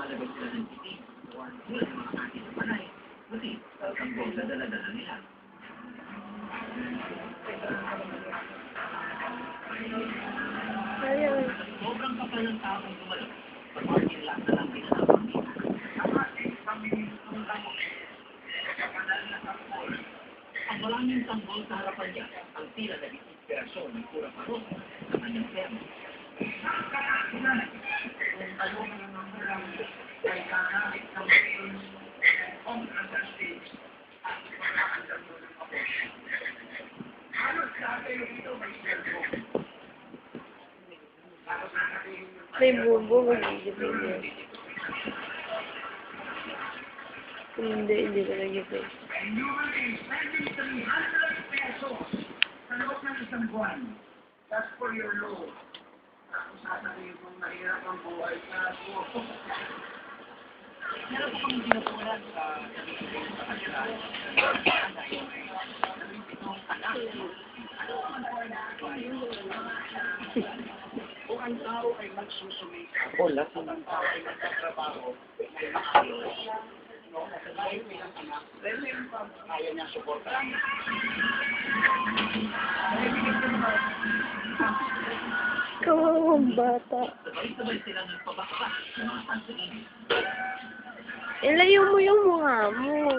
lumalabas sila ng titig o sila ng mga ating panay. Buti, tanggol sa dala-dala nila. Sobrang kapal ng taong tumalap. Pag-parking lot na lang pinanapang nila. Ang ating pamilisong tanggol. Kapanal na tanggol. Ang maraming tanggol sa harapan niya, ang tila na inspirasyon ng pura parot sa kanyang perno. Kung talong ng mga ay kakakit ng on the stage at pagkakandang mo ng kapos. Halos sa atin ito may cellphone. May bubo, mag-igipin. Hindi ko nag-igipin. And you will be spending 300 pesos sa loob ng isang buwan. That's for your loan. Tapos sasabihin kong mahirap ang buhay sa buho. Meron ko pang sinupunan sa sabihin sa kanila. Kung ang tao ay magsusumikap, kung ang tao ay magtatrabaho, may maayos, sa dahil bilang anak, dahil yung kaya niya suportahan. Kawawang bata. Sabay-sabay sila nagpabakbak ng mga sansanin. Ilayo mo yung mukha mo.